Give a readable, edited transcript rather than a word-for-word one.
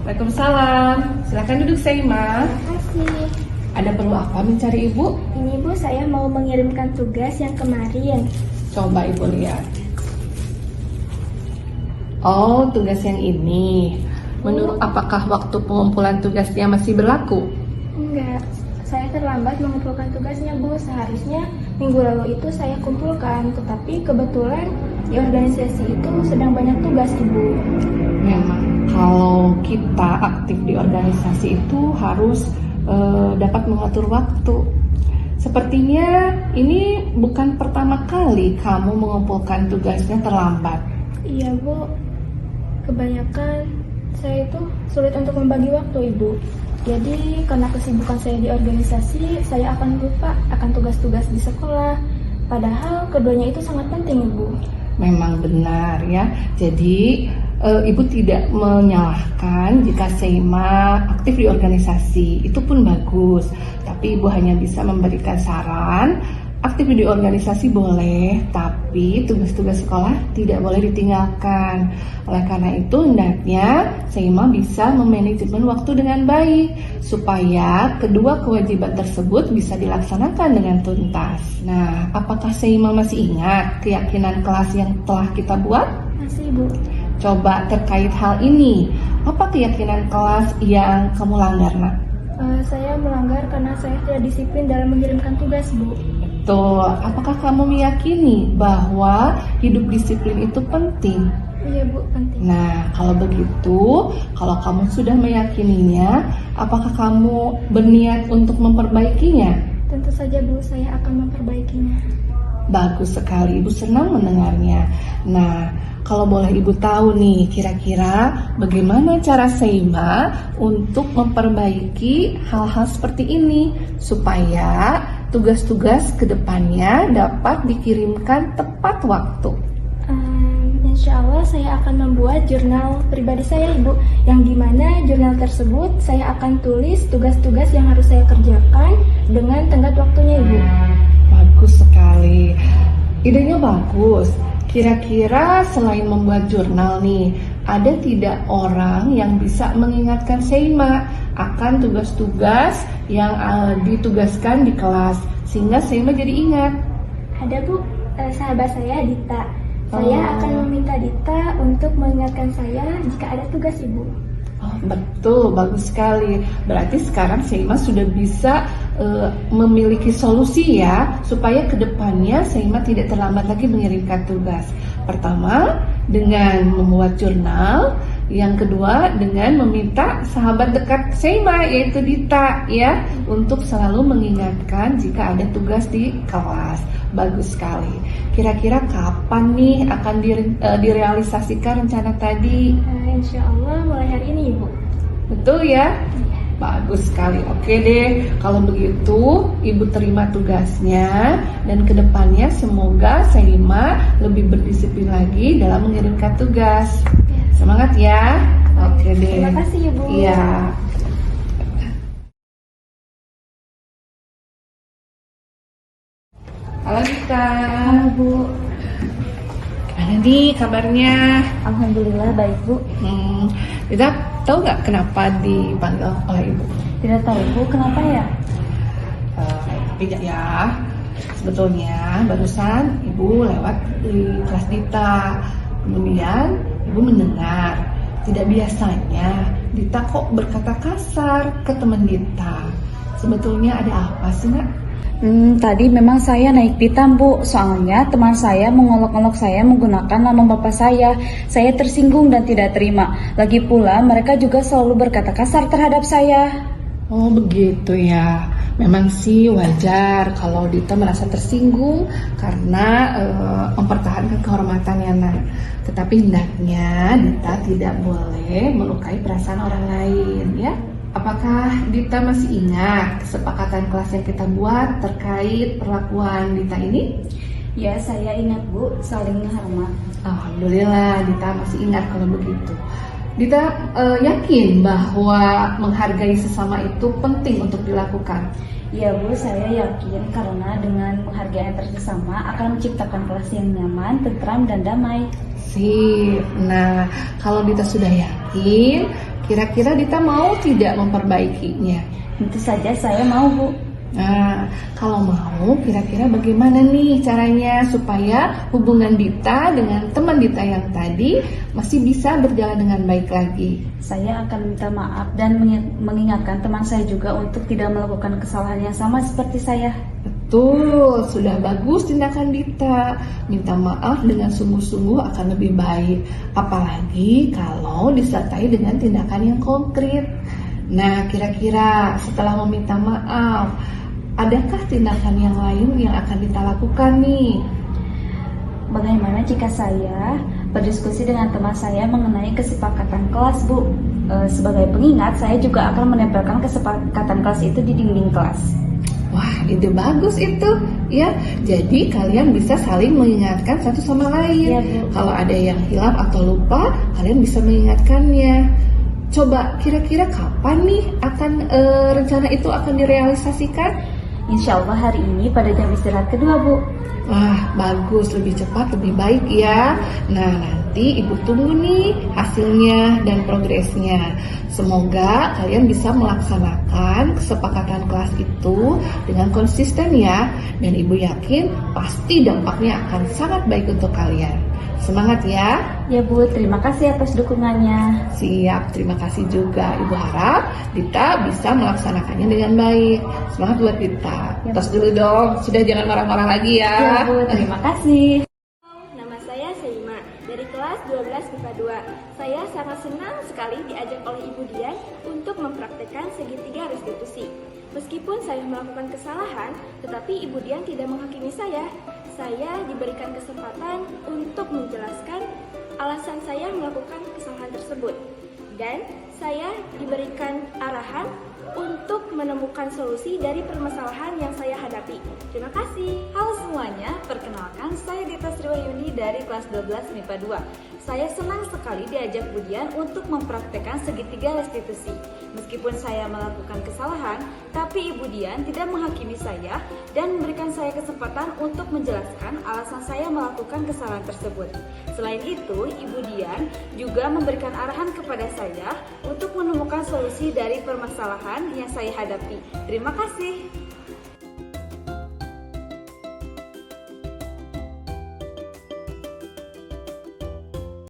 Waalaikumsalam. Silakan duduk, Saima. Makasih. Ada perlu apa mencari Ibu? Ini Bu, saya mau mengirimkan tugas yang kemarin. Coba Ibu lihat. Oh, tugas yang ini. Menurut apakah waktu pengumpulan tugasnya masih berlaku? Enggak, saya terlambat mengumpulkan tugasnya Bu. Seharusnya minggu lalu itu saya kumpulkan, tetapi kebetulan di organisasi itu sedang banyak tugas Ibu. Memang, kalau kita aktif di organisasi itu harus dapat mengatur waktu. Sepertinya ini bukan pertama kali kamu mengumpulkan tugasnya terlambat. Iya Bu, kebanyakan saya itu sulit untuk membagi waktu Ibu. Jadi karena kesibukan saya di organisasi, saya akan lupa akan tugas-tugas di sekolah. Padahal keduanya itu sangat penting Ibu. Memang benar ya. Jadi Ibu tidak menyalahkan jika Saima aktif di organisasi, itu pun bagus. Tapi Ibu hanya bisa memberikan saran, aktif di organisasi boleh, tapi tugas-tugas sekolah tidak boleh ditinggalkan. Oleh karena itu, hendaknya Saima bisa memanajemen waktu dengan baik, supaya kedua kewajiban tersebut bisa dilaksanakan dengan tuntas. Nah, apakah Saima masih ingat keyakinan kelas yang telah kita buat? Masih Bu. Coba terkait hal ini, apa keyakinan kelas yang kamu langgar, Nak? Saya melanggar karena saya tidak disiplin dalam mengirimkan tugas Bu. Betul, apakah kamu meyakini bahwa hidup disiplin itu penting? Iya Bu, penting. Nah, kalau begitu, kalau kamu sudah meyakininya, apakah kamu berniat untuk memperbaikinya? Tentu saja Bu, saya akan memperbaikinya. Bagus sekali, Ibu senang mendengarnya. Nah, kalau boleh Ibu tahu nih, kira-kira bagaimana cara Saima untuk memperbaiki hal-hal seperti ini supaya tugas-tugas ke depannya dapat dikirimkan tepat waktu? Insya Allah saya akan membuat jurnal pribadi saya Ibu, yang dimana jurnal tersebut saya akan tulis tugas-tugas yang harus saya kerjakan dengan tenggat waktunya Ibu. Bagus sekali, idenya bagus. Kira-kira selain membuat jurnal nih, ada tidak orang yang bisa mengingatkan Saima akan tugas-tugas yang ditugaskan di kelas sehingga Saima jadi ingat? Ada Bu, sahabat saya Dita. Saya akan meminta Dita untuk mengingatkan saya jika ada tugas Ibu. Oh, betul, bagus sekali. Berarti sekarang Saima sudah bisa memiliki solusi ya, supaya kedepannya Saima tidak terlambat lagi mengirimkan tugas. Pertama, dengan membuat jurnal. Yang kedua, dengan meminta sahabat dekat Saima, yaitu Dita ya, untuk selalu mengingatkan jika ada tugas di kelas. Bagus sekali. Kira-kira kapan nih akan direalisasikan rencana tadi? Insya Allah mulai hari ini Ibu. Betul ya? Bagus sekali. Oke deh, kalau begitu Ibu terima tugasnya, dan kedepannya semoga Saima lebih berdisiplin lagi dalam mengirimkan tugas. Semangat ya. Oke deh. Terima kasih Ibu. Iya. Halo Dita. Halo Bu. Gimana nih kabarnya? Alhamdulillah baik Bu. Dita tahu nggak kenapa dipanggil oleh Ibu? Tidak tahu Bu, kenapa ya? Tapi ya, sebetulnya barusan Ibu lewat di kelas Dita. Kemudian Ibu mendengar, tidak biasanya Dita kok berkata kasar ke teman Dita. Sebetulnya ada apa sih, Nak? Tadi memang saya naik pitam Bu, soalnya teman saya mengolok-olok saya menggunakan nama bapak saya. Saya tersinggung dan tidak terima. Lagi pula mereka juga selalu berkata kasar terhadap saya. Oh begitu ya. Memang sih wajar kalau Dita merasa tersinggung karena mempertahankan kehormatannya, Nak. Tetapi hendaknya Dita tidak boleh melukai perasaan orang lain ya. Apakah Dita masih ingat kesepakatan kelas yang kita buat terkait perlakuan Dita ini? Ya, saya ingat Bu, saling hormat. Alhamdulillah Dita masih ingat kalau begitu. Dita yakin bahwa menghargai sesama itu penting untuk dilakukan. Ya Bu, saya yakin karena dengan penghargaan bersama akan menciptakan kelas yang nyaman, tentram, dan damai. Sip. Nah, kalau Dita sudah yakin, Kira-kira Dita mau tidak memperbaikinya? Tentu saja saya mau, Bu. Nah, kalau mau, kira-kira bagaimana nih caranya supaya hubungan Dita dengan teman Dita yang tadi masih bisa berjalan dengan baik lagi? Saya akan minta maaf dan mengingatkan teman saya juga untuk tidak melakukan kesalahan yang sama seperti saya. Betul, sudah bagus tindakan Dita. Minta maaf dengan sungguh-sungguh akan lebih baik. Apalagi kalau disertai dengan tindakan yang konkret. Nah, kira-kira setelah meminta maaf, adakah tindakan yang lain yang akan Dita lakukan nih? Bagaimana jika saya berdiskusi dengan teman saya mengenai kesepakatan kelas, Bu? Sebagai pengingat, saya juga akan menempelkan kesepakatan kelas itu di dinding kelas. Wah, ide bagus itu, ya. Jadi kalian bisa saling mengingatkan satu sama lain. Iya, Bu. Kalau ada yang hilang atau lupa, kalian bisa mengingatkannya. Coba kira-kira kapan nih akan rencana itu akan direalisasikan? Insya Allah hari ini pada jam istirahat kedua, Bu. Wah, bagus, lebih cepat lebih baik ya. Nah, nanti Ibu tunggu nih hasilnya dan progresnya. Semoga kalian bisa melaksanakan kesepakatan kelas itu dengan konsisten ya. Dan Ibu yakin pasti dampaknya akan sangat baik untuk kalian. Semangat ya. Ya, Bu, terima kasih atas dukungannya. Siap, terima kasih juga. Ibu harap Dita bisa melaksanakannya dengan baik. Semangat buat Dita. Ya, Tos dulu dong, sudah jangan marah-marah lagi ya. Ya, Bu, terima kasih. Nama saya Seima dari kelas 12 MIPA 2. Saya sangat senang sekali diajak oleh Ibu Dian untuk mempraktekkan segitiga restitusi. Meskipun saya melakukan kesalahan, tetapi Ibu Dian tidak menghakimi saya. Saya diberikan kesempatan untuk menjelaskan alasan saya melakukan kesalahan tersebut. Dan saya diberikan arahan untuk menemukan solusi dari permasalahan yang saya hadapi. Terima kasih. Halo semuanya, perkenalkan saya Dita Sriwayuni dari kelas 12 MIPA 2. Saya senang sekali diajak Budian untuk mempraktekkan segitiga restitusi. Meskipun saya melakukan kesalahan, tapi Ibu Dian tidak menghakimi saya dan memberikan saya kesempatan untuk menjelaskan alasan saya melakukan kesalahan tersebut. Selain itu, Ibu Dian juga memberikan arahan kepada saya untuk menemukan solusi dari permasalahan yang saya hadapi. Terima kasih.